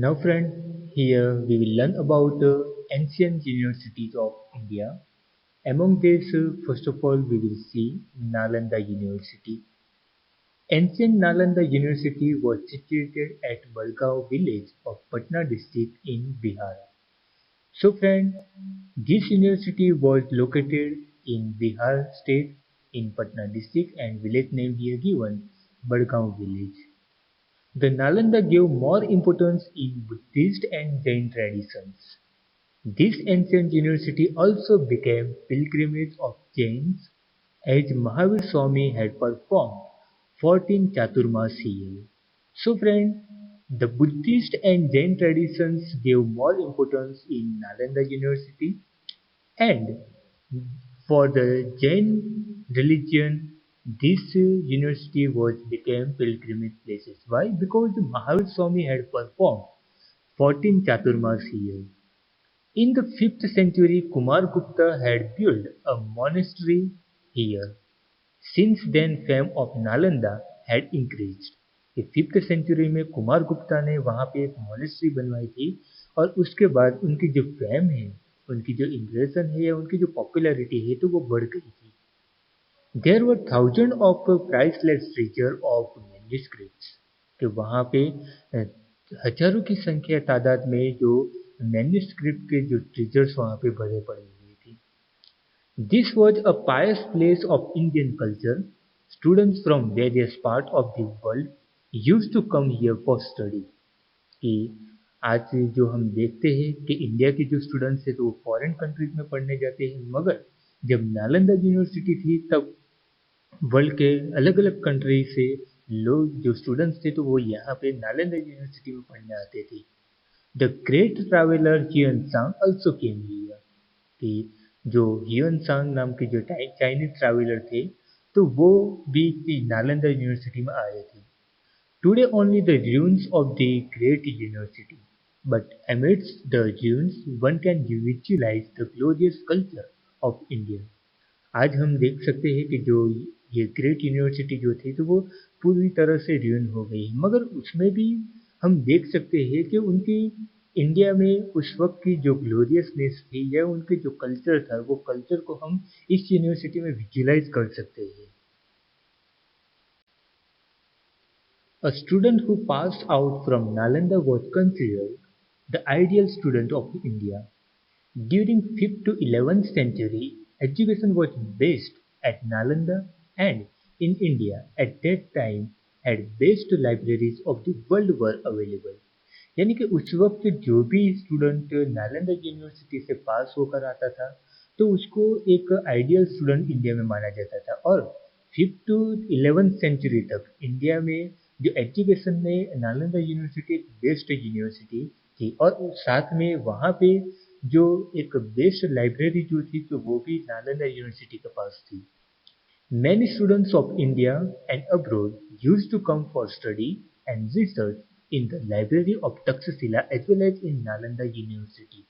Now friend, here we will learn about ancient universities of India. Among these, first of all, we will see Nalanda University. Ancient Nalanda University was situated at Bargaon village of Patna district in Bihar. So friend, this university was located in Bihar state in Patna district and village name here given Bargaon village. The Nalanda gave more importance in Buddhist and Jain traditions. This ancient university also became pilgrimage of Jains as Mahavir Swami had performed 14 Chaturmas here. So friend, the Buddhist and Jain traditions gave more importance in Nalanda University, and for the Jain religion, this university was became pilgrimage places. Why? Because Mahavir Swami had performed 14 Chaturmas here. In the 5th century, Kumargupta had built a monastery here. Since then, fame of Nalanda had increased. कि 5th century में कुमार गुप्ता ने वहाँ पे एक monastery बनवाई थी और उसके बाद उनकी जो फेम है, उनकी जो इम्प्रेशन है या उनकी जो पॉपुलैरिटी है तो वो बढ़ गई थी. There were thousands of priceless treasure of manuscripts. कि वहाँ पे हजारों की संख्या तादाद में जो मैन्युस्क्रिप्ट के जो ट्रेजर्स वहाँ पे भरे पड़े हुए थे. This was a pious place of Indian culture. Students from various parts of the world used to come here for study. कि आज जो हम देखते हैं कि इंडिया के जो स्टूडेंट्स हैं तो वो फॉरेन कंट्रीज में पढ़ने जाते हैं, मगर जब नालंदा यूनिवर्सिटी थी तब वर्ल्ड के अलग अलग कंट्री से लोग जो स्टूडेंट्स थे तो वो यहाँ पे नालंदा यूनिवर्सिटी में पढ़ने आते थे. द ग्रेट ट्रैवलर हियन सांग ऑल्सो केम हियर. कि जो हियन सांग नाम के जो चाइनीज ट्रैवलर थे तो वो भी नालंदा यूनिवर्सिटी में आए थे. Today only the ruins of the great university, but amidst the ruins one can visualize the glorious culture of India. आज हम देख सकते हैं कि जो ये ग्रेट यूनिवर्सिटी जो थी तो वो पूरी तरह से ruin हो गई, मगर उसमें भी हम देख सकते हैं कि उनकी इंडिया में उस वक्त की जो ग्लोरियसनेस थी या उनके जो कल्चर था वो कल्चर को हम इस यूनिवर्सिटी में विजुलाइज कर सकते हैं. A student who passed out from Nalanda was considered the ideal student of India. During 5th to 11th century, education was based at Nalanda and in India at that time had best libraries of the world were available. यानी कि उस वक्त जो भी student Nalanda university से पास होकर आता था तो उसको एक आइडियल स्टूडेंट इंडिया में माना जाता था. और 5th to 11th सेंचुरी तक इंडिया में जो एजुकेशन में नालंदा यूनिवर्सिटी एक बेस्ट यूनिवर्सिटी थी और साथ में वहाँ पे जो एक बेस्ट लाइब्रेरी जो थी तो वो भी नालंदा यूनिवर्सिटी के पास थी. Many students of India and abroad used to come for study and research in the library of Taxila as well as in Nalanda University.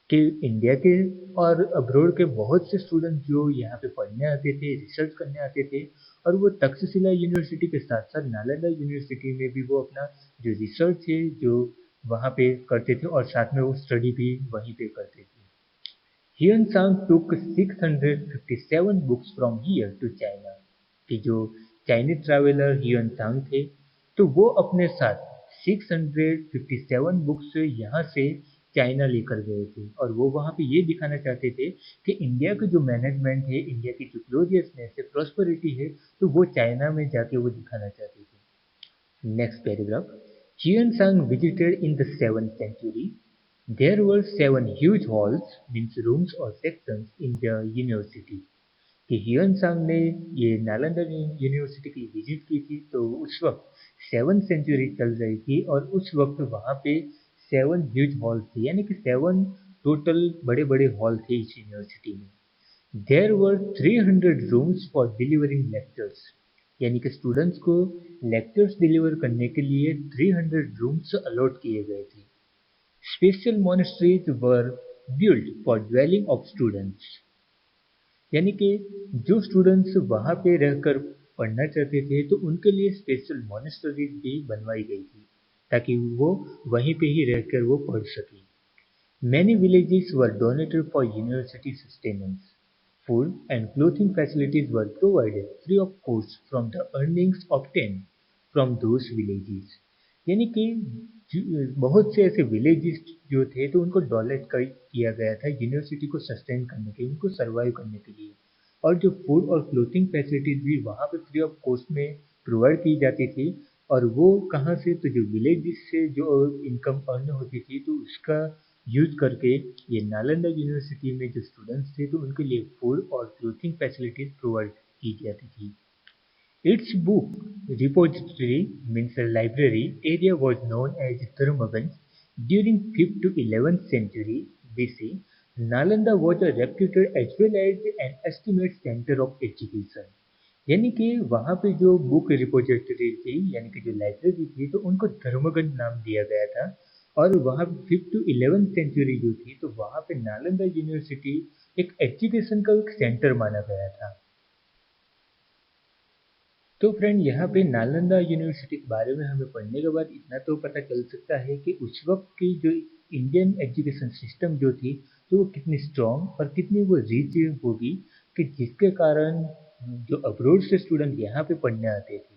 कि इंडिया के और अब्रोड के बहुत से स्टूडेंट जो यहाँ पे पढ़ने आते थे, रिसर्च करने आते थे और वो तक्षशिला यूनिवर्सिटी के साथ साथ नालंदा यूनिवर्सिटी में भी वो अपना जो रिसर्च है जो वहाँ पे करते थे और साथ में वो स्टडी भी वहीं पे करते थे. हियन Tsang took 657 books from here to China. कि जो चाइनीज ट्रैवलर हियन सांग थे तो वो अपने साथ 657 बुक्स यहाँ से चाइना लेकर गए थे और वो वहाँ पे ये दिखाना चाहते थे कि इंडिया का जो मैनेजमेंट है, इंडिया की जो ग्लोरियसनेस है, प्रॉस्पेरिटी है, तो वो चाइना में जाके वो दिखाना चाहते थे. Next paragraph. Hiuen Tsang visited in the 7th century. There were 7 huge halls, means rooms or sections in the university. कि हियन सांग ने ये नालंदा यूनिवर्सिटी की विजिट की थी तो उस वक्त 7th सेंचुरी चल रही थी और उस वक्त वहाँ पे 7 ह्यूज हॉल थे, यानी कि 7 टोटल बड़े बड़े हॉल थे इस यूनिवर्सिटी में. There were 300 rooms for delivering lectures. यानी कि स्टूडेंट्स को लेक्चर्स डिलीवर करने के लिए 300 रूम्स अलॉट किए गए थे. Special monasteries were built for dwelling of students. यानी कि जो स्टूडेंट्स वहाँ पे रहकर पढ़ना चाहते थे तो उनके लिए स्पेशल मोनेस्ट्रीज भी बनवाई गई थी ताकि वो वहीं पे ही रहकर वो पढ़ सके। Many villages were donated for university sustenance. Food and clothing facilities were provided free of cost from the earnings obtained from those villages. यानी कि बहुत से ऐसे विलेजेस जो थे तो उनको डोनेट किया गया था यूनिवर्सिटी को सस्टेन करने के लिए, उनको सर्वाइव करने के लिए। और जो फूड और क्लोथिंग फैसिलिटीज भी वहाँ पे फ्री ऑफ कॉस्ट में प्रोवाइड की जाती थी। और वो कहाँ से, तो जो विलेजेस से जो इनकम अर्न होती थी तो उसका यूज करके ये नालंदा यूनिवर्सिटी में जो स्टूडेंट्स थे तो उनके लिए फूड और क्लोथिंग फैसिलिटीज प्रोवाइड की जाती थी। Its book repository, means a library area, was known as Dharmaganj. During 5th to 11th century BC, Nalanda was a reputed as well as an estimate center of education. यानी कि वहाँ पे जो book repository थी, यानी कि जो library थी, तो उनको धर्मगंज नाम दिया गया था। और वहाँ 5th to 11th सेंचुरी जो थी तो वहाँ पे नालंदा यूनिवर्सिटी एक एजुकेशन का एक सेंटर माना गया था। तो फ्रेंड, यहाँ पे नालंदा यूनिवर्सिटी के बारे में हमें पढ़ने के बाद इतना तो पता चल सकता है कि उस वक्त की जो इंडियन एजुकेशन सिस्टम जो थी तो वो कितनी स्ट्रॉन्ग और कितनी वो रिच होगी, कि जिसके कारण जो अब्रोड से स्टूडेंट यहाँ पे पढ़ने आते थे।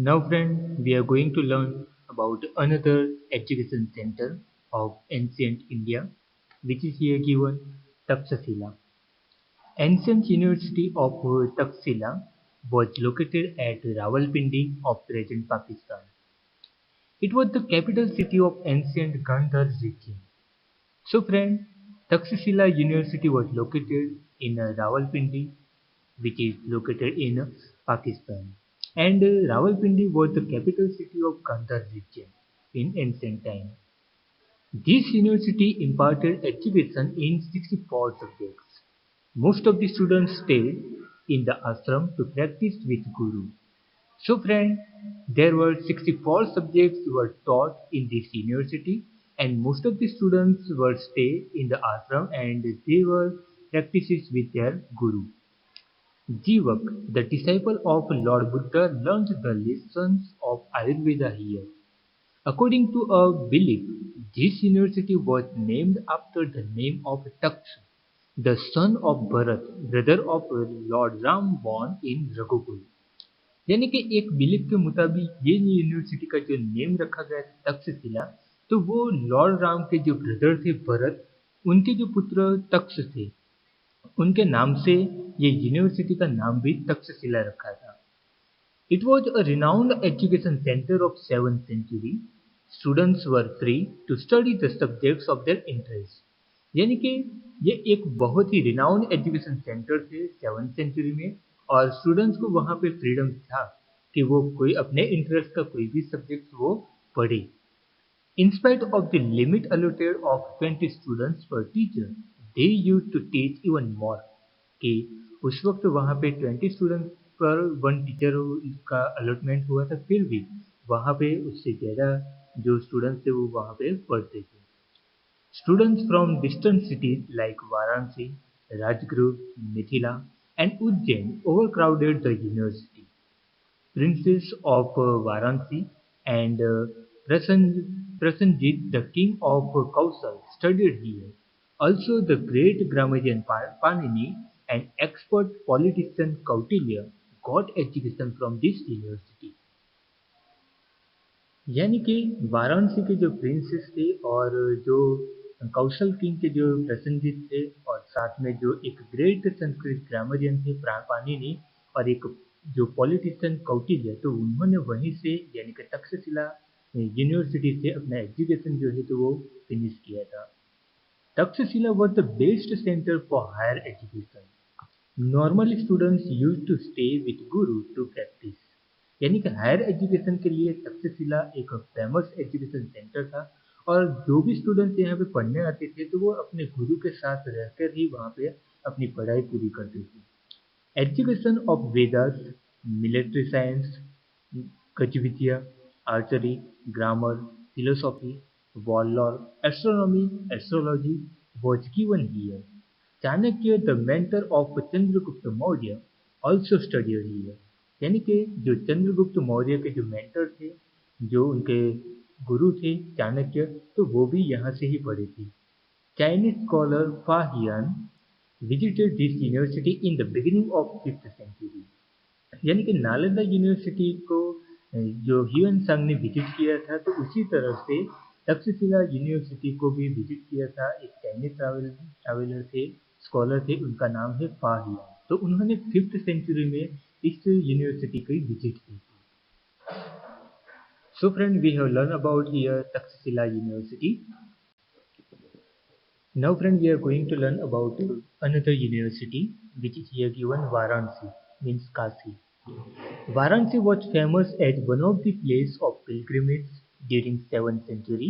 Now friend, we are going to learn about another education centre of ancient India, which is here given, Takshashila. Ancient University of Taxila was located at Rawalpindi of present Pakistan. It was the capital city of ancient Gandhar region. So friend, Takshashila University was located in Rawalpindi, which is located in Pakistan. And Rawalpindi was the capital city of Gandhar region in ancient time. This university imparted education in 64 subjects. Most of the students stayed in the ashram to practice with Guru. So friend, there were 64 subjects were taught in this university, and most of the students were stay in the ashram and they were practices with their Guru. Jivak, the disciple of Lord Buddha, learned the lessons of Ayurveda here. According to a belief, this university was named after the name of Taksha, the son of Bharat, brother of Lord Ram, born in Raghukul. यानी कि एक belief के मुताबिक ये university का जो name रखा गया था तक्षशिला, तो वो लॉर्ड राम के जो ब्रदर थे भरत, उनके जो पुत्र तक्ष थे, उनके नाम से ये यूनिवर्सिटी का नाम भी तक्षशिला रखा था। It was a renowned education center of 7th century. Students were free to study the subjects of their interest. यानी कि ये एक बहुत ही रिनाउंड एजुकेशन सेंटर थे 7th सेंचुरी में, और स्टूडेंट्स को वहाँ पे फ्रीडम था कि वो कोई अपने इंटरेस्ट का कोई भी सब्जेक्ट वो पढ़े। In spite of the limit allotted of 20 students per teacher, they used to teach even more. कि उस वक्त वहाँ पे 20 स्टूडेंट पर वन टीचर का अलॉटमेंट हुआ था, फिर भी वहाँ पे उससे ज़्यादा जो स्टूडेंट्स थे वो वहाँ पे पढ़ते थे। Students from distant cities like Varanasi, Rajgruh, Mithila, and Ujjain overcrowded the university. Princes of Varanasi and Prasenjit, the king of Kausal, studied here. Also, the great grammarian Panini and expert politician Kautilya got education from this university. यानी कि वाराणसी के जो princess थे और जो कौशल king के जो प्रसन्नजीत थे, और साथ में जो एक ग्रेट संस्कृत ग्रामरियन थे पाणिनि, और एक जो पॉलिटिशियन कौटिल्य, तो उन्होंने वहीं से यानी कि तक्षशिला यूनिवर्सिटी से अपना एजुकेशन जो है तो वो फिनिश किया था। Takshashila was the best centre for higher education. Normal students use to stay with guru to practise. यानी कि हायर एजुकेशन के लिए तक्षशिला एक फेमस एजुकेशन सेंटर था, और जो भी स्टूडेंट्स यहाँ पे पढ़ने आते थे तो वो अपने गुरु के साथ रहकर ही वहाँ पे अपनी पढ़ाई पूरी करते थे। Education of Vedas, military science, गजविद्या, archery, grammar, philosophy, war lore, astronomy, astrology was given here. Chanakya, the mentor of Chandragupta Maurya, also studied here. यानी कि जो चंद्रगुप्त मौर्य के जो मेंटर थे, जो उनके गुरु थे चाणक्य, तो वो भी यहाँ से ही पढ़े थे। चाइनीज स्कॉलर फा हियान visited this university in the beginning of 5th century। यानी कि नालंदा यूनिवर्सिटी को जो ह्यून सांग ने विजिट किया था, तो उसी तरह से तक्षशिला यूनिवर्सिटी को भी विजिट किया था। एक चाइनीज ट्रैवलर थे, स्कॉलर थे, उनका नाम है फा हियान। तो उन्होंने 5th सेंचुरी में इस यूनिवर्सिटी की विजिट की थी। So friend, we have learn about here Takshashila university. Now friend, we are going to learn about another university which is here given, Varanasi, means Kashi. Varanasi was famous as one of the place of pilgrimage during 7th century.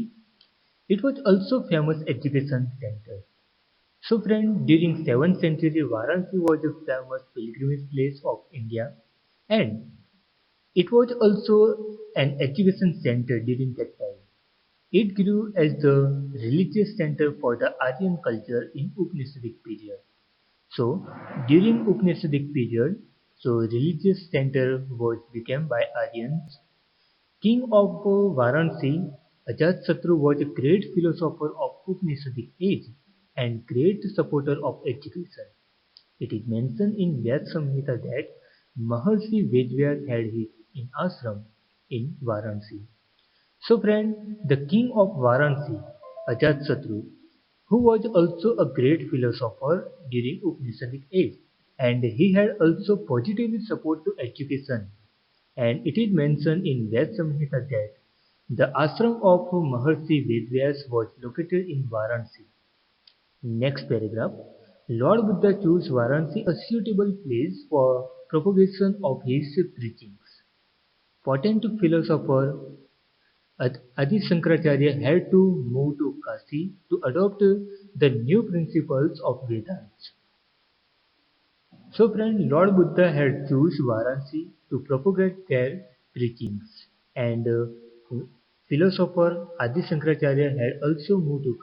It was also famous education center. So friend, during 7th century Varanasi was a famous pilgrimage place of India, and it was also an education center during that time. It grew as the religious center for the Aryan culture in Upanishadic period. So, during Upanishadic period, religious center was became by Aryans. King of Varanasi, Ajatasattu was a great philosopher of Upanishadic age and great supporter of education. It is mentioned in Vyas Samhita that Maharshi Vedvyas had his in ashram in Varanasi. So friend, the king of Varanasi, Ajatasattu, who was also a great philosopher during Upanishadic age, and he had also positive support to education. And it is mentioned in Vyas Samhita that the ashram of Maharshi Vedvyas was located in Varanasi. Next paragraph. Lord Buddha chose Varanasi a suitable place for propagation of his preachings. Potent philosopher Adi Shankaracharya had to move to Kashi to adopt the new principles of Vedanta. So friend, Lord Buddha had choose Varanasi to propagate their preachings, and philosopher Adi Shankaracharya had also moved to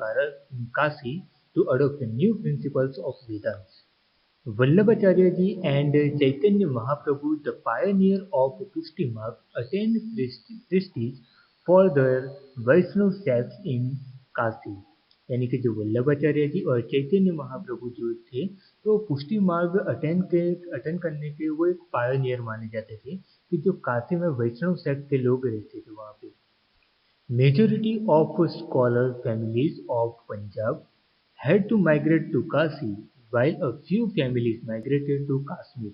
Kashi to adopt the new principles of Vedanta. Vallabhacharya ji and Chaitanya Mahaprabhu, the pioneer of Pushti Marg, attained prestige for their Vaishnav sects in Kashi. यानी कि जो वल्लभाचार्य जी और चैतन्य महाप्रभु जो थे, तो पुष्टि मार्ग attend करने के वो एक पायोनियर माने जाते थे, कि जो काशी में वैष्णव सेक्ट के लोग रहते थे वहाँ पे। Majority of scholar families of Punjab had to migrate to Kashi, while a few families migrated to Kashmir.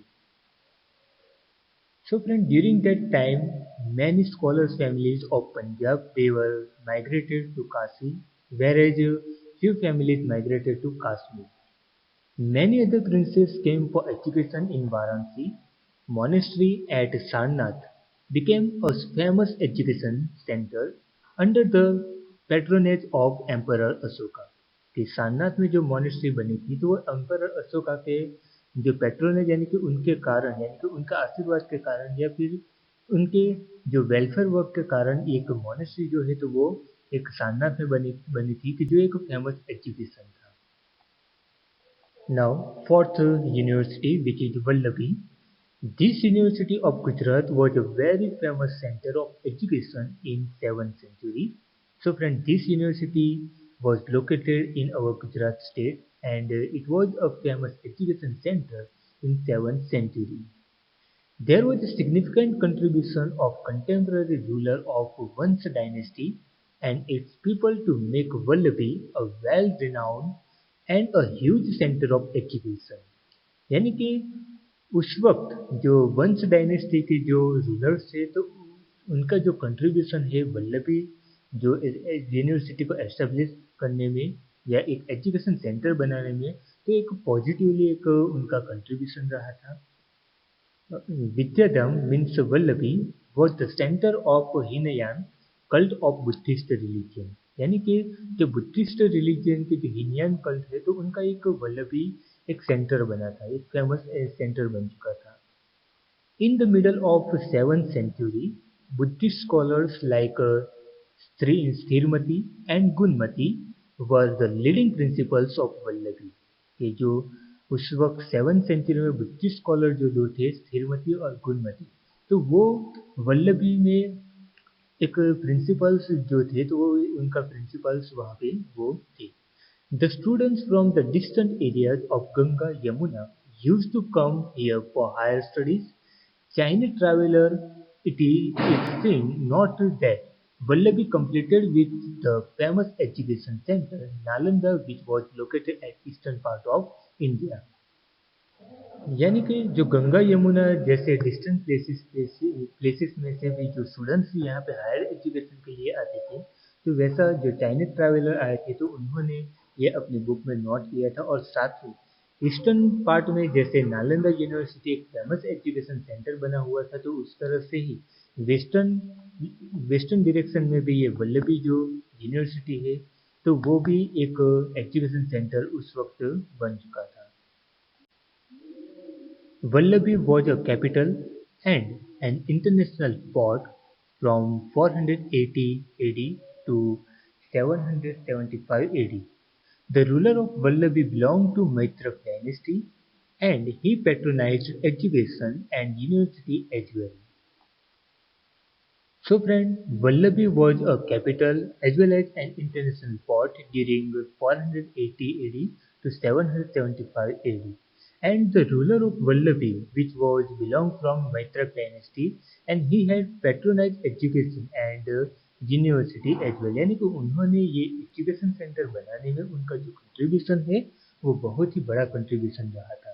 So friend, during that time, many scholars families of Punjab, they were migrated to Kashi, whereas few families migrated to Kashmir. Many other princes came for education in Varanasi. Monastery at Sarnath became a famous education center under the patronage of Emperor Ashoka. कि सारनाथ में जो monastery बनी थी, तो वो emperor Ashoka के जो patronage यानी कि उनके कारण, यानी कि उनका आशीर्वाद के कारण, या फिर उनके जो वेलफेयर वर्क के कारण एक मोनेस्ट्री जो है तो वो एक सारनाथ में बनी थी, कि जो एक फेमस एजुकेशन था। Now, fourth university, which is Vallabhi. This university of Gujarat was a very famous center of education in 7th century. So friend, this university was located in our Gujarat state, and it was a famous education center in 7th century. There was a significant contribution of contemporary ruler of Vansh dynasty and its people to make Vallabhi a well-renowned and a huge center of education. यानी कि उस वक्त जो वंश dynasty के जो rulers थे, तो उनका जो कंट्रीब्यूशन है वल्लभी जो यूनिवर्सिटी को एस्टेब्लिश करने में या एक एजुकेशन सेंटर बनाने में, तो एक पॉजिटिवली एक उनका कंट्रीब्यूशन रहा था। Vidyadham means Vallabhi was the center of Hinayan cult of Buddhist religion। यानी कि जो बुद्धिस्ट रिलीजन के जो हिनयान कल्ट है, तो उनका एक वल्लभी एक सेंटर बना था, एक फेमस सेंटर बन चुका था। In the middle of 7th century, Buddhist scholars like Sthirmati and Gunmati were the leading principles of Vallabhi। कि जो उस वक्त 7th सेंचुरी में बुद्धिस्ट स्कॉलर जो दो थे, स्थिरमती और गुणमती, तो वो वल्लभी में एक प्रिंसिपल्स जो थे तो वो उनका प्रिंसिपल्स वहाँ पे वो थे। The students from the distant areas of Ganga Yamuna used to come here for higher studies. Chinese traveler it seemed not that Vallabhi completed with the famous education center Nalanda which was located at eastern part of India. यानी कि जो गंगा यमुना जैसे distant places में से भी जो students यहाँ पे हायर एजुकेशन के लिए आते थे, तो वैसा जो चाइनीज ट्रैवलर आए थे तो उन्होंने ये अपनी बुक में नोट किया था। और साथ ही ईस्टर्न पार्ट में जैसे नालंदा यूनिवर्सिटी एक फेमस एजुकेशन सेंटर बना हुआ था, तो उस तरह से ही वेस्टर्न वेस्टर्न डायरेक्शन में भी ये वल्लभी जो यूनिवर्सिटी है तो वो भी एक एजुकेशन सेंटर उस वक्त बन चुका था। Vallabhi was a capital and an international port from 480 AD to 775 AD. The ruler of Vallabhi belonged to Maitrak dynasty and he patronized education and university as well. So friend, Vallabhi was a capital as well as an international port during 480 AD to 775 AD. And the ruler of Vallabhi, which was belonged from Maitrak dynasty, and he had patronized education and university as well. यानी कि उन्होंने ये education centre बनाने में उनका जो contribution है वो बहुत ही बड़ा कंट्रीब्यूशन रहा था।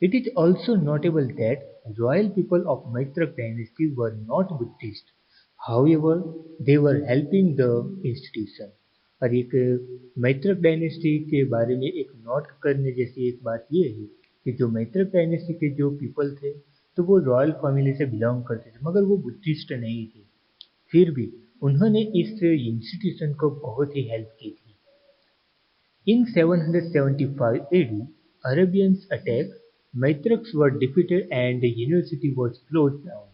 It is also notable that royal people of Maitrak dynasty were not Buddhist. However, they were helping the institution. और एक मैत्रक डायनेस्टी के बारे में एक नोट करने जैसी एक बात ये है कि जो मैत्रक डायनेस्टी के जो पीपल थे तो वो रॉयल फैमिली से बिलोंग करते थे, मगर वो बुद्धिस्ट नहीं थे। फिर भी उन्होंने इस इंस्टीट्यूशन को बहुत ही हेल्प की थी। In 775 AD, Arabians attacked, Maitraks were defeated and the university was closed down.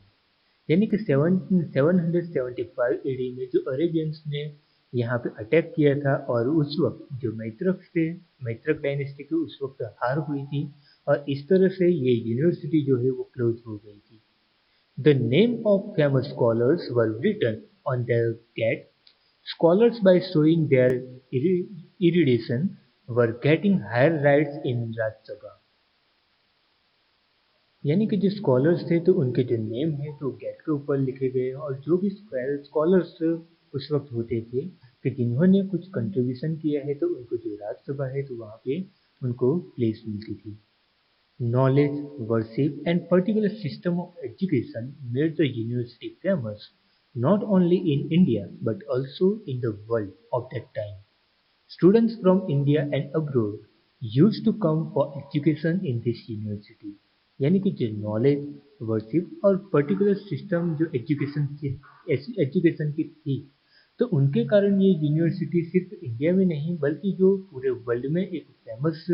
यानी कि 775 एडी में जो अरेबियंस ने यहाँ पे अटैक किया था और उस वक्त जो मैत्रक डायनेस्टी की उस वक्त हार हुई थी और इस तरह से ये यूनिवर्सिटी जो है वो क्लोज हो गई थी। The name of famous scholars were written on their gate. Scholars by showing their erudition were getting higher rights in Rajya Sabha. यानी कि जो स्कॉलर्स थे तो उनके जो नेम है तो गेट के ऊपर लिखे गए और जो भी स्कॉलर्स उस वक्त होते थे कि जिन्होंने कुछ कंट्रीब्यूशन किया है तो उनको जो राज्यसभा है तो वहाँ पे उनको प्लेस मिलती थी। Knowledge, worship and particular system of education made the university famous not only in India but also in the world of that time. Students from India and abroad used to come for education in this university. यानी कि जो knowledge, worship और particular system जो education की थी तो उनके कारण ये यूनिवर्सिटी सिर्फ इंडिया में नहीं बल्कि जो पूरे वर्ल्ड में एक फेमस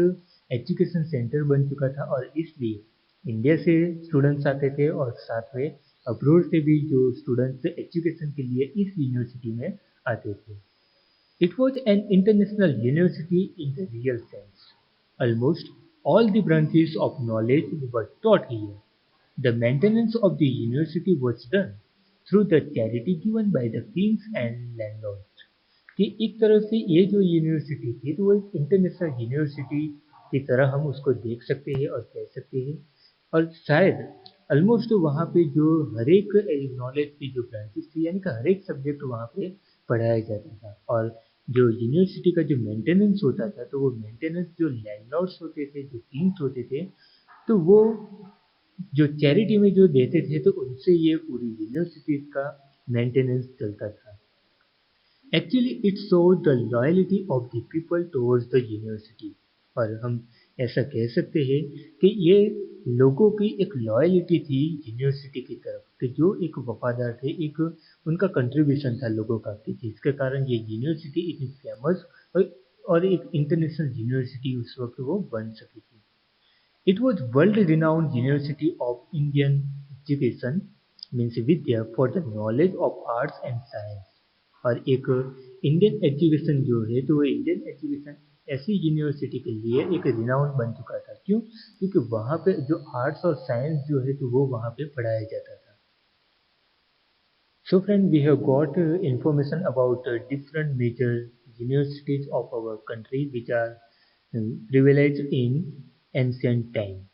एजुकेशन सेंटर बन चुका था। और इसलिए इंडिया से स्टूडेंट्स आते थे और साथ में अब्रोड से भी जो स्टूडेंट्स एजुकेशन के लिए इस यूनिवर्सिटी में आते थे। It was an international university in the real sense. Almost all the branches of knowledge were taught here. The maintenance of the university was done through the charity given by the kings and landlords. कि एक तरह से ये जो university थी तो वो एक इंटरनेशनल यूनिवर्सिटी की तरह हम उसको देख सकते हैं और कह सकते हैं। और शायद ऑलमोस्ट वहाँ पे जो हर एक नॉलेज की जो ब्रांचेस थी यानी कि हर एक सब्जेक्ट वहाँ पे पढ़ाया जाता था। और जो यूनिवर्सिटी का जो मेंटेनेंस होता था तो वो मेंटेनेंस जो लैंडलॉर्ड्स होते थे, जो किंग्स होते थे, तो वो जो चैरिटी में जो देते थे तो उनसे ये पूरी यूनिवर्सिटी का मेंटेनेंस चलता था। Actually it shows the loyalty of the people towards the university. और हम ऐसा कह सकते हैं कि ये लोगों की एक लॉयल्टी थी यूनिवर्सिटी की तरफ कि जो एक वफादार थे, एक उनका कंट्रीब्यूशन था लोगों का कि जिसके कारण ये यूनिवर्सिटी इतनी फेमस और एक इंटरनेशनल यूनिवर्सिटी उस वक्त वो बन सकी थी। It was world-renowned University of Indian Education means Vidya for the knowledge of arts and science। और एक इंडियन एजुकेशन जो है तो वो इंडियन एजुकेशन ऐसी यूनिवर्सिटी के लिए एक रिनाउंड बन चुका था। क्यों? क्योंकि वहाँ पे जो आर्ट्स और साइंस जो है तो वो वहाँ पे पढ़ाया जाता था। So friend, we have got information about different major universities of our country which are prevalent in ancient time.